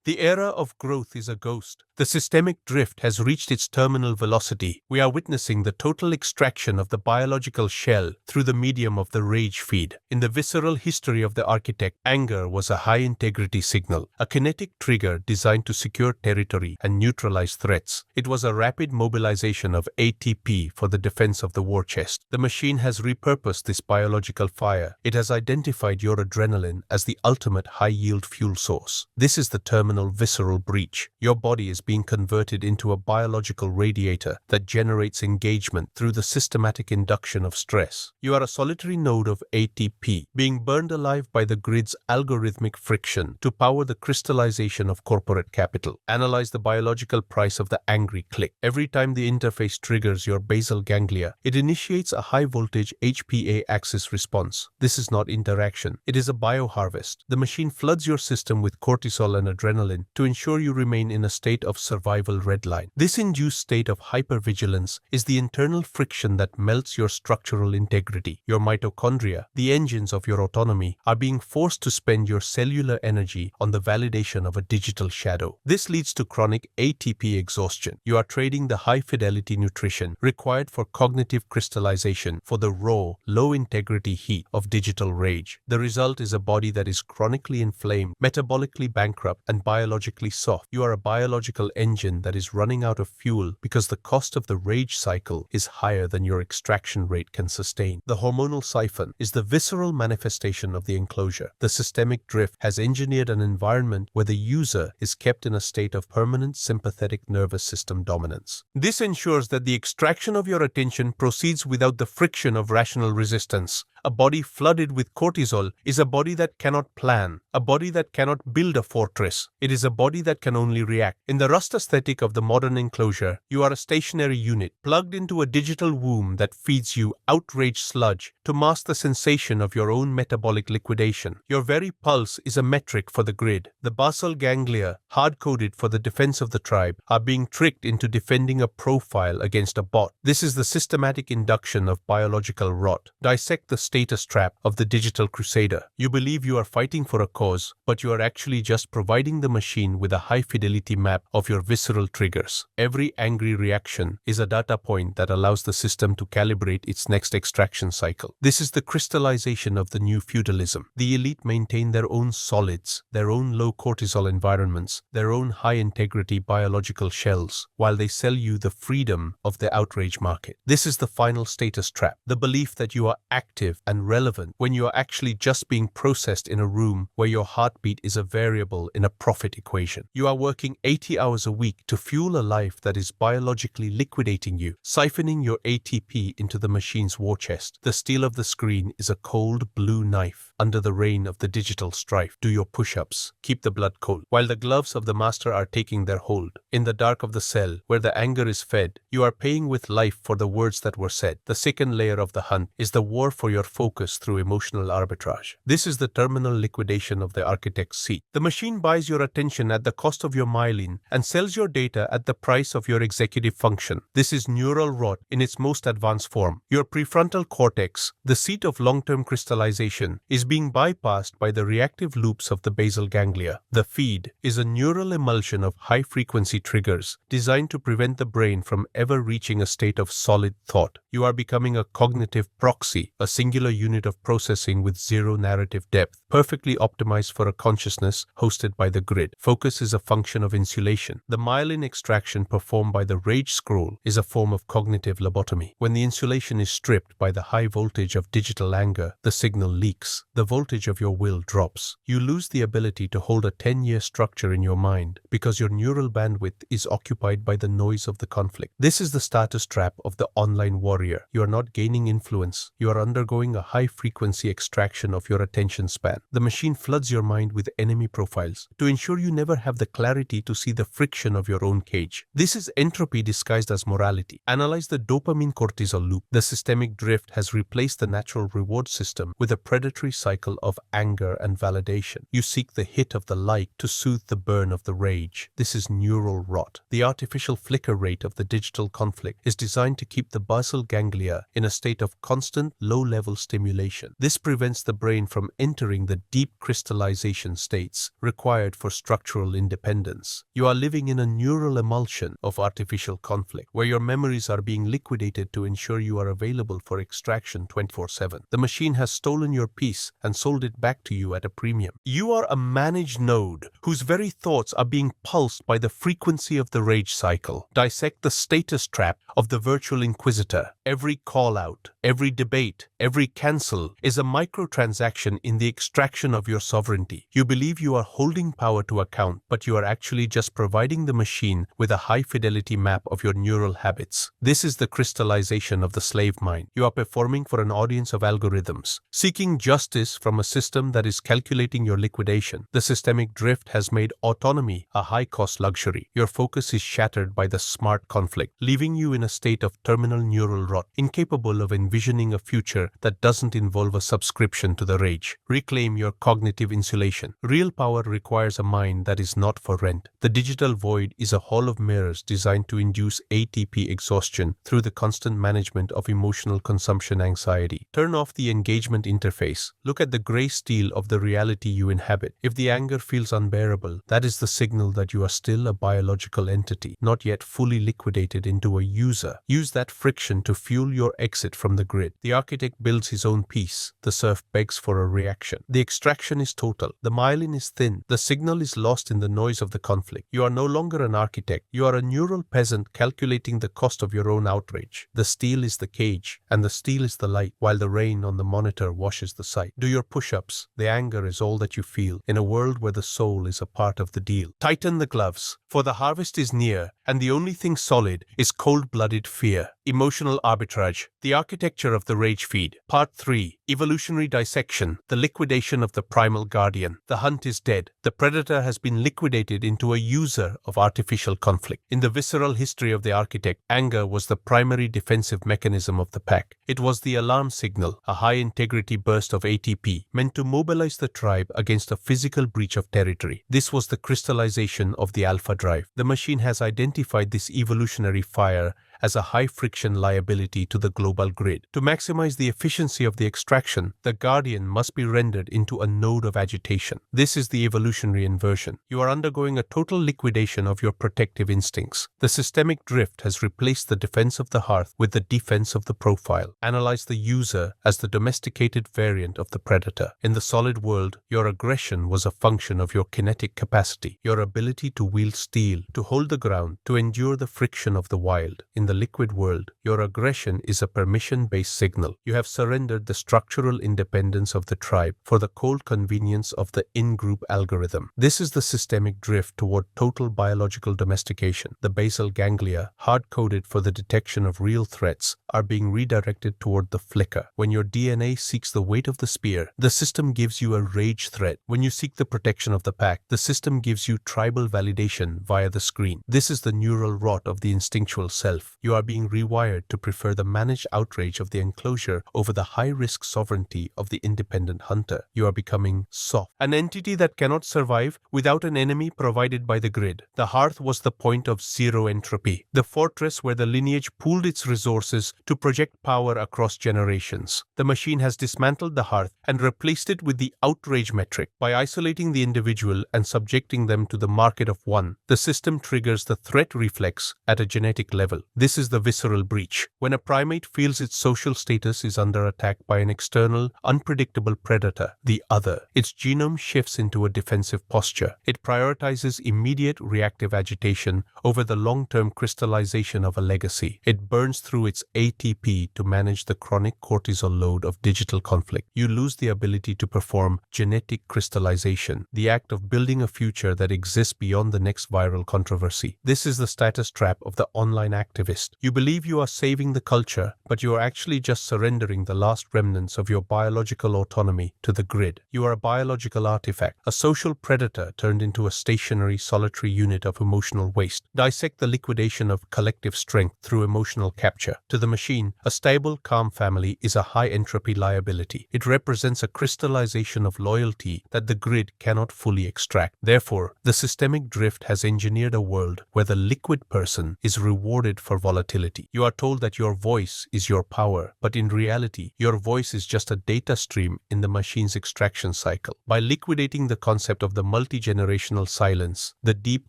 The era of growth is a ghost. The systemic drift has reached its terminal velocity. We are witnessing the total extraction of the biological shell through the medium of the rage feed. In the visceral history of the architect, anger was a high-integrity signal, a kinetic trigger designed to secure territory and neutralize threats. It was a rapid mobilization of ATP for the defense of the war chest. The machine has repurposed this biological fire. It has identified your adrenaline as the ultimate high-yield fuel source. This is the terminal visceral breach. Your body is being converted into a biological radiator that generates engagement through the systematic induction of stress. You are a solitary node of ATP, being burned alive by the grid's algorithmic friction to power the crystallization of corporate capital. Analyze the biological price of the angry click. Every time the interface triggers your basal ganglia, it initiates a high-voltage HPA axis response. This is not interaction. It is a bioharvest. The machine floods your system with cortisol and adrenaline to ensure you remain in a state of survival redline. This induced state of hypervigilance is the internal friction that melts your structural integrity. Your mitochondria, the engines of your autonomy, are being forced to spend your cellular energy on the validation of a digital shadow. This leads to chronic ATP exhaustion. You are trading the high-fidelity nutrition required for cognitive crystallization for the raw, low-integrity heat of digital rage. The result is a body that is chronically inflamed, metabolically bankrupt, and biologically soft. You are a biological engine that is running out of fuel because the cost of the rage cycle is higher than your extraction rate can sustain. The hormonal siphon is the visceral manifestation of the enclosure. The systemic drift has engineered an environment where the user is kept in a state of permanent sympathetic nervous system dominance. This ensures that the extraction of your attention proceeds without the friction of rational resistance. A body flooded with cortisol is a body that cannot plan, a body that cannot build a fortress. It is a body that can only react. In the rust aesthetic of the modern enclosure, you are a stationary unit plugged into a digital womb that feeds you outrage sludge to mask the sensation of your own metabolic liquidation. Your very pulse is a metric for the grid. The basal ganglia, hard-coded for the defense of the tribe, are being tricked into defending a profile against a bot. This is the systematic induction of biological rot. Dissect the status trap of the digital crusader. You believe you are fighting for a cause, but you are actually just providing the machine with a high-fidelity map of your visceral triggers. Every angry reaction is a data point that allows the system to calibrate its next extraction cycle. This is the crystallization of the new feudalism. The elite maintain their own solids, their own low-cortisol environments, their own high-integrity biological shells, while they sell you the freedom of the outrage market. This is the final status trap, the belief that you are active and relevant when you are actually just being processed in a room where your heartbeat is a variable in a profit equation. You are working 80 hours a week to fuel a life that is biologically liquidating you, siphoning your ATP into the machine's war chest. The steel of the screen is a cold blue knife under the rain of the digital strife. Do your push-ups, keep the blood cold, while the gloves of the master are taking their hold. In the dark of the cell, where the anger is fed, you are paying with life for the words that were said. The second layer of the hunt is the war for your focus through emotional arbitrage. This is the terminal liquidation of the architect's seat. The machine buys your attention at the cost of your myelin and sells your data at the price of your executive function. This is neural rot in its most advanced form. Your prefrontal cortex, the seat of long-term crystallization, is being bypassed by the reactive loops of the basal ganglia. The feed is a neural emulsion of high-frequency triggers designed to prevent the brain from ever reaching a state of solid thought. You are becoming a cognitive proxy, a singular unit of processing with zero narrative depth, perfectly optimized for a consciousness hosted by the grid. Focus is a function of insulation. The myelin extraction performed by the rage scroll is a form of cognitive lobotomy. When the insulation is stripped by the high voltage of digital anger, the signal leaks. The voltage of your will drops. You lose the ability to hold a 10-year structure in your mind because your neural bandwidth is occupied by the noise of the conflict. This is the status trap of the online warrior. You are not gaining influence. You are undergoing a high-frequency extraction of your attention span. The machine floods your mind with enemy profiles to ensure you never have the clarity to see the friction of your own cage. This is entropy disguised as morality. Analyze the dopamine-cortisol loop. The systemic drift has replaced replace the natural reward system with a predatory cycle of anger and validation. You seek the hit of the like to soothe the burn of the rage. This is neural rot. The artificial flicker rate of the digital conflict is designed to keep the basal ganglia in a state of constant, low-level stimulation. This prevents the brain from entering the deep crystallization states required for structural independence. You are living in a neural emulsion of artificial conflict, where your memories are being liquidated to ensure you are available for extraction 24/7. The machine has stolen your peace and sold it back to you at a premium. You are a managed node whose very thoughts are being pulsed by the frequency of the rage cycle. Dissect the status trap of the virtual inquisitor. Every call-out, every debate, every cancel is a microtransaction in the extraction of your sovereignty. You believe you are holding power to account, but you are actually just providing the machine with a high-fidelity map of your neural habits. This is the crystallization of the slave mind. You are performing for an audience of algorithms, seeking justice from a system that is calculating your liquidation. The systemic drift has made autonomy a high-cost luxury. Your focus is shattered by the smart conflict, leaving you in a state of terminal neural rot, incapable of envisioning a future that doesn't involve a subscription to the rage. Reclaim your cognitive insulation. Real power requires a mind that is not for rent. The digital void is a hall of mirrors designed to induce ATP exhaustion through the constant management of emotional consumption anxiety. Turn off the engagement interface. Look at the gray steel of the reality you inhabit. If the anger feels unbearable, that is the signal that you are still a biological entity, not yet fully liquidated into a user. Use that friction to fuel your exit from the grid. The architect builds his own peace. The serf begs for a reaction. The extraction is total. The myelin is thin. The signal is lost in the noise of the conflict. You are no longer an architect. You are a neural peasant calculating the cost of your own outrage. The steel is the cage, and the steel is the light, while the rain on the monitor washes the sight. Do your push-ups. The anger is all that you feel, in a world where the soul is a part of the deal. Tighten the gloves, for the harvest is near, and the only thing solid is cold-blooded fear. Emotional arbitrage. The architecture of the rage feed. Part 3. Evolutionary dissection. The liquidation of the primal guardian. The hunt is dead. The predator has been liquidated into a user of artificial conflict. In the visceral history of the architect, anger was the primary defensive mechanism of the pack. It was the alarm signal, a high-integrity burst of ATP, meant to mobilize the tribe against a physical breach of territory. This was the crystallization of the alpha drive. The machine has identified this evolutionary fire as a high-friction liability to the global grid. To maximize the efficiency of the extraction, the guardian must be rendered into a node of agitation. This is the evolutionary inversion. You are undergoing a total liquidation of your protective instincts. The systemic drift has replaced the defense of the hearth with the defense of the profile. Analyze the user as the domesticated variant of the predator. In the solid world, your aggression was a function of your kinetic capacity, your ability to wield steel, to hold the ground, to endure the friction of the wild. In the liquid world, your aggression is a permission-based signal. You have surrendered the structural independence of the tribe for the cold convenience of the in-group algorithm. This is the systemic drift toward total biological domestication. The basal ganglia, hard-coded for the detection of real threats, are being redirected toward the flicker. When your DNA seeks the weight of the spear, the system gives you a rage threat. When you seek the protection of the pack, the system gives you tribal validation via the screen. This is the neural rot of the instinctual self. You are being rewired to prefer the managed outrage of the enclosure over the high-risk sovereignty of the independent hunter. You are becoming soft, an entity that cannot survive without an enemy provided by the grid. The hearth was the point of zero entropy, the fortress where the lineage pooled its resources to project power across generations. The machine has dismantled the hearth and replaced it with the outrage metric. By isolating the individual and subjecting them to the market of one, the system triggers the threat reflex at a genetic level. This is the visceral breach. When a primate feels its social status is under attack by an external, unpredictable predator, the other, its genome shifts into a defensive posture. It prioritizes immediate reactive agitation over the long-term crystallization of a legacy. It burns through its ATP to manage the chronic cortisol load of digital conflict. You lose the ability to perform genetic crystallization, the act of building a future that exists beyond the next viral controversy. This is the status trap of the online activist. waste. You believe you are saving the culture, but you are actually just surrendering the last remnants of your biological autonomy to the grid. You are a biological artifact, a social predator turned into a stationary, solitary unit of emotional waste. Dissect the liquidation of collective strength through emotional capture. To the machine, a stable, calm family is a high-entropy liability. It represents a crystallization of loyalty that the grid cannot fully extract. Therefore, the systemic drift has engineered a world where the liquid person is rewarded for volatility. You are told that your voice is your power, but in reality, your voice is just a data stream in the machine's extraction cycle. By liquidating the concept of the multi-generational silence, the deep,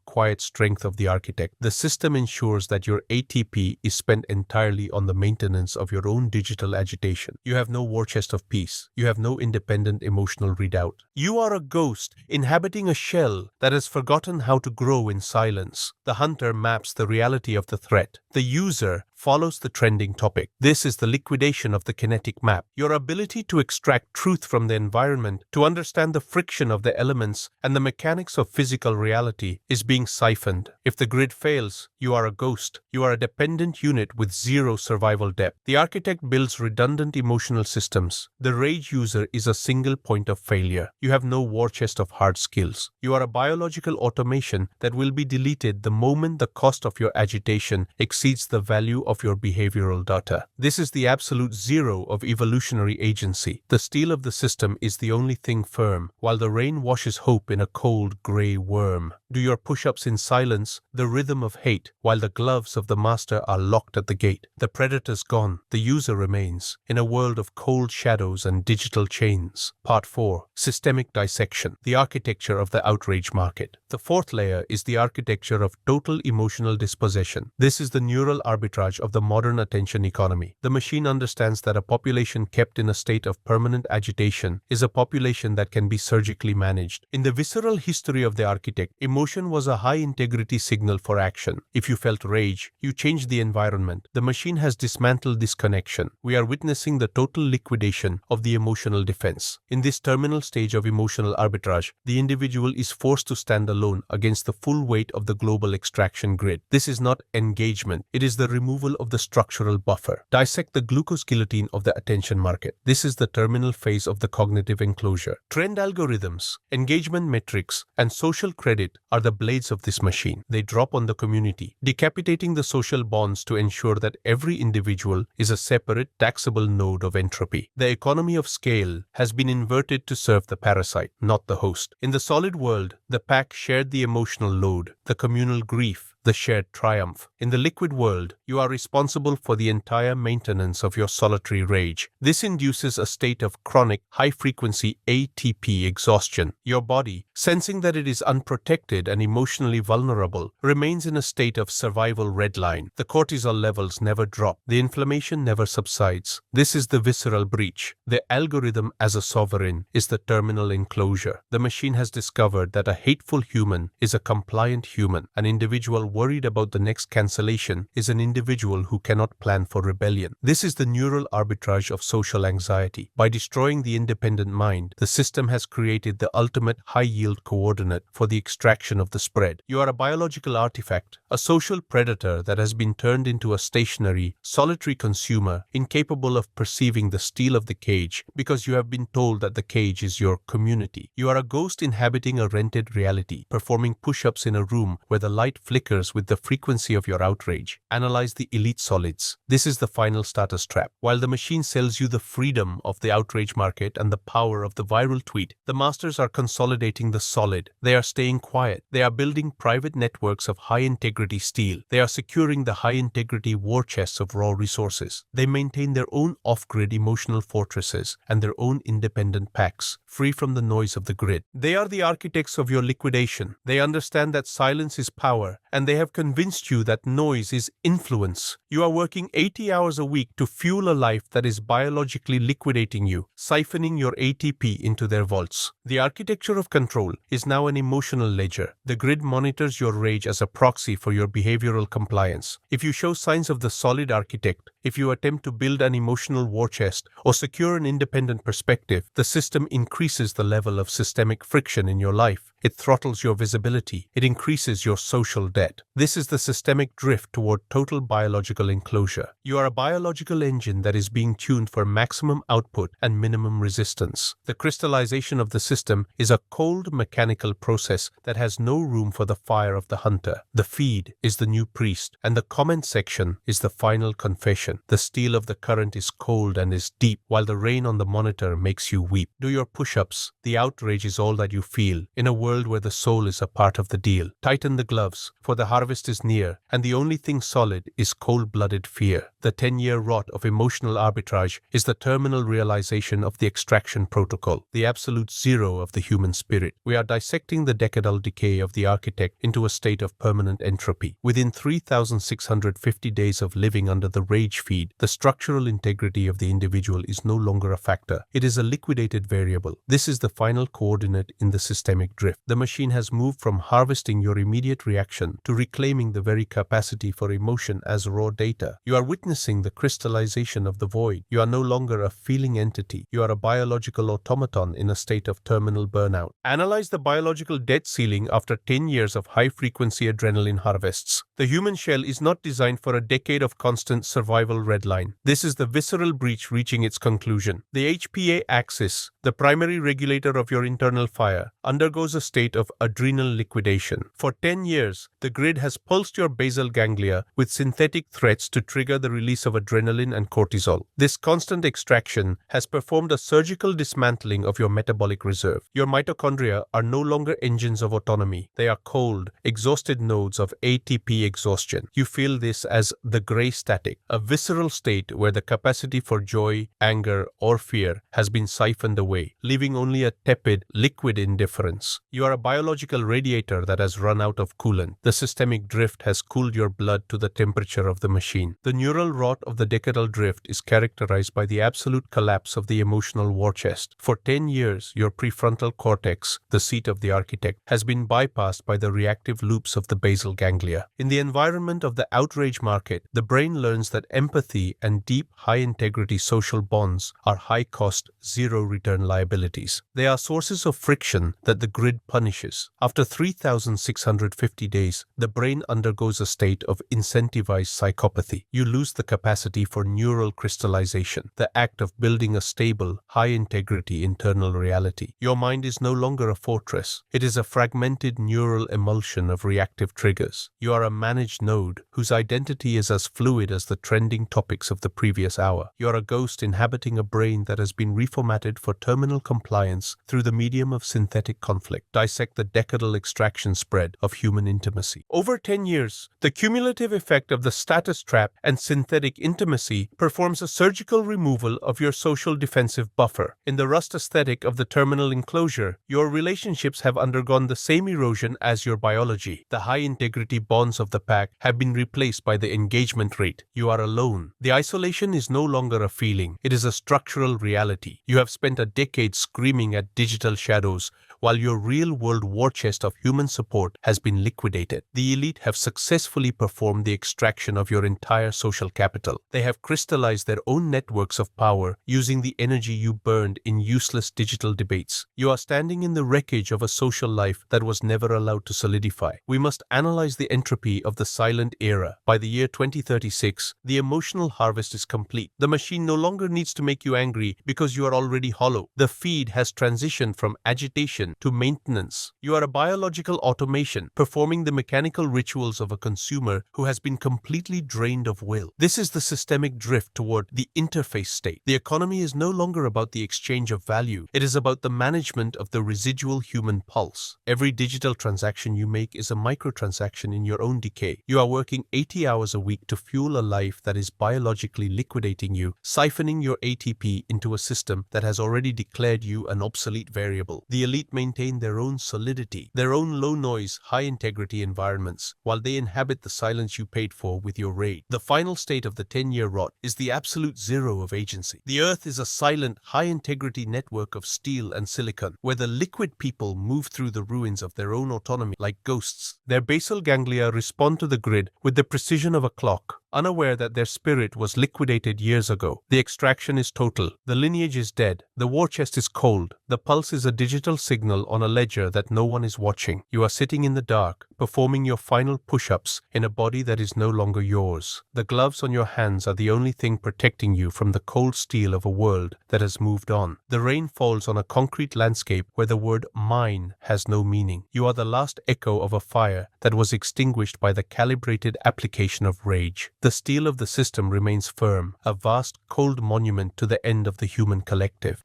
quiet strength of the architect, the system ensures that your ATP is spent entirely on the maintenance of your own digital agitation. You have no war chest of peace. You have no independent emotional redoubt. You are a ghost inhabiting a shell that has forgotten how to grow in silence. The hunter maps the reality of the threat. The user follows the trending topic. This is the liquidation of the kinetic map. Your ability to extract truth from the environment, to understand the friction of the elements and the mechanics of physical reality is being siphoned. If the grid fails, you are a ghost. You are a dependent unit with zero survival depth. The architect builds redundant emotional systems. The rage user is a single point of failure. You have no war chest of hard skills. You are a biological automation that will be deleted the moment the cost of your agitation exceeds the value of your behavioral data. This is the absolute zero of evolutionary agency. The steel of the system is the only thing firm, while the rain washes hope in a cold, grey worm. Do your push-ups in silence, the rhythm of hate, while the gloves of the master are locked at the gate. The predator's gone, the user remains, in a world of cold shadows and digital chains. Part 4. Systemic dissection. The architecture of the outrage market. The fourth layer is the architecture of total emotional dispossession. This is the neural arbitrage of the modern attention economy. The machine understands that a population kept in a state of permanent agitation is a population that can be surgically managed. In the visceral history of the architect, emotion was a high-integrity signal for action. If you felt rage, you changed the environment. The machine has dismantled this connection. We are witnessing the total liquidation of the emotional defense. In this terminal stage of emotional arbitrage, the individual is forced to stand alone against the full weight of the global extraction grid. This is not engagement. It is the removal of the structural buffer. Dissect the glucose guillotine of the attention market. This is the terminal phase of the cognitive enclosure. Trend algorithms, engagement metrics, and social credit are the blades of this machine. They drop on the community, decapitating the social bonds to ensure that every individual is a separate, taxable node of entropy. The economy of scale has been inverted to serve the parasite, not the host. In the solid world, the pack shared the emotional load, the communal grief, the shared triumph. In the liquid world, you are responsible for the entire maintenance of your solitary rage. This induces a state of chronic, high-frequency ATP exhaustion. Your body, sensing that it is unprotected and emotionally vulnerable, remains in a state of survival redline. The cortisol levels never drop. The inflammation never subsides. This is the visceral breach. The algorithm as a sovereign is the terminal enclosure. The machine has discovered that a hateful human is a compliant human. An individual worried about the next cancellation is an individual who cannot plan for rebellion. This is the neural arbitrage of social anxiety. By destroying the independent mind, the system has created the ultimate high-yield coordinate for the extraction of the spread. You are a biological artifact, a social predator that has been turned into a stationary, solitary consumer, incapable of perceiving the steel of the cage because you have been told that the cage is your community. You are a ghost inhabiting a rented reality, performing push-ups in a room where the light flickers with the frequency of your outrage. Analyze the elite solids. This is the final status trap. While the machine sells you the freedom of the outrage market and the power of the viral tweet, the masters are consolidating the solid. They are staying quiet. They are building private networks of high-integrity steel. They are securing the high-integrity war chests of raw resources. They maintain their own off-grid emotional fortresses and their own independent packs, free from the noise of the grid. They are the architects of your liquidation. They understand that silence is power, and they have convinced you that noise is influence. You are working 80 hours a week to fuel a life that is biologically liquidating you, siphoning your ATP into their vaults. The architecture of control is now an emotional ledger. The grid monitors your rage as a proxy for your behavioral compliance. If you show signs of the solid architect, if you attempt to build an emotional war chest or secure an independent perspective, the system increases the level of systemic friction in your life. it throttles your visibility, it increases your social debt. This is the systemic drift toward total biological enclosure. You are a biological engine that is being tuned for maximum output and minimum resistance. The crystallization of the system is a cold mechanical process that has no room for the fire of the hunter. The feed is the new priest, and the comment section is the final confession. The steel of the current is cold and is deep, while the rain on the monitor makes you weep. Do your push-ups. The outrage is all that you feel, in a world where the soul is a part of the deal. Tighten the gloves, for the harvest is near, and the only thing solid is cold-blooded fear. The 10-year rot of emotional arbitrage is the terminal realization of the extraction protocol, the absolute zero of the human spirit. We are dissecting the decadal decay of the architect into a state of permanent entropy. Within 3,650 days of living under the rage feed, the structural integrity of the individual is no longer a factor. It is a liquidated variable. This is the final coordinate in the systemic drift. The machine has moved from harvesting your immediate reaction to reclaiming the very capacity for emotion as raw data. You are witnessing the crystallization of the void. You are no longer a feeling entity. You are a biological automaton in a state of terminal burnout. Analyze the biological debt ceiling after 10 years of high-frequency adrenaline harvests. The human shell is not designed for a decade of constant survival redline. This is the visceral breach reaching its conclusion. The HPA axis, the primary regulator of your internal fire, undergoes a state of adrenal liquidation. For 10 years, the grid has pulsed your basal ganglia with synthetic threats to trigger the release of adrenaline and cortisol. This constant extraction has performed a surgical dismantling of your metabolic reserve. Your mitochondria are no longer engines of autonomy. They are cold, exhausted nodes of ATP exhaustion. You feel this as the gray static, a visceral state where the capacity for joy, anger, or fear has been siphoned away, leaving only a tepid, liquid indifference. You are a biological radiator that has run out of coolant. The systemic drift has cooled your blood to the temperature of the machine. The neural rot of the decadal drift is characterized by the absolute collapse of the emotional war chest. For 10 years, your prefrontal cortex, the seat of the architect, has been bypassed by the reactive loops of the basal ganglia. In the environment of the outrage market, the brain learns that empathy and deep, high-integrity social bonds are high-cost, zero-return liabilities. They are sources of friction that the grid punishes. After 3,650 days, the brain undergoes a state of incentivized psychopathy. You lose the capacity for neural crystallization, the act of building a stable, high-integrity internal reality. Your mind is no longer a fortress. It is a fragmented neural emulsion of reactive triggers. You are a managed node whose identity is as fluid as the trending topics of the previous hour. You are a ghost inhabiting a brain that has been reformatted for terminal compliance through the medium of synthetic conflict. Dissect the decadal extraction spread of human intimacy. Over 10 years, the cumulative effect of the status trap and synthetic intimacy performs a surgical removal of your social defensive buffer. In the rust aesthetic of the terminal enclosure, your relationships have undergone the same erosion as your biology. The high-integrity bonds of the pack have been replaced by the engagement rate. You are alone. The isolation is no longer a feeling. It is a structural reality. You have spent a decade screaming at digital shadows, while your real-world war chest of human support has been liquidated. The elite have successfully performed the extraction of your entire social capital. They have crystallized their own networks of power using the energy you burned in useless digital debates. You are standing in the wreckage of a social life that was never allowed to solidify. We must analyze the entropy of the silent era. By the year 2036, the emotional harvest is complete. The machine no longer needs to make you angry because you are already hollow. The feed has transitioned from agitation to maintenance. You are a biological automation, performing the mechanical rituals of a consumer who has been completely drained of will. This is the systemic drift toward the interface state. The economy is no longer about the exchange of value. It is about the management of the residual human pulse. Every digital transaction you make is a microtransaction in your own decay. You are working 80 hours a week to fuel a life that is biologically liquidating you, siphoning your ATP into a system that has already declared you an obsolete variable. The elite maintain their own solidity, their own low-noise, high-integrity environments, while they inhabit the silence you paid for with your raid. The final state of the 10-year rot is the absolute zero of agency. The Earth is a silent, high-integrity network of steel and silicon, where the liquid people move through the ruins of their own autonomy like ghosts. Their basal ganglia respond to the grid with the precision of a clock, unaware that their spirit was liquidated years ago. The extraction is total. The lineage is dead. The war chest is cold. The pulse is a digital signal on a ledger that no one is watching. You are sitting in the dark, performing your final push-ups in a body that is no longer yours. The gloves on your hands are the only thing protecting you from the cold steel of a world that has moved on. The rain falls on a concrete landscape where the word mine has no meaning. You are the last echo of a fire that was extinguished by the calibrated application of rage. The steel of the system remains firm, a vast, cold monument to the end of the human collective.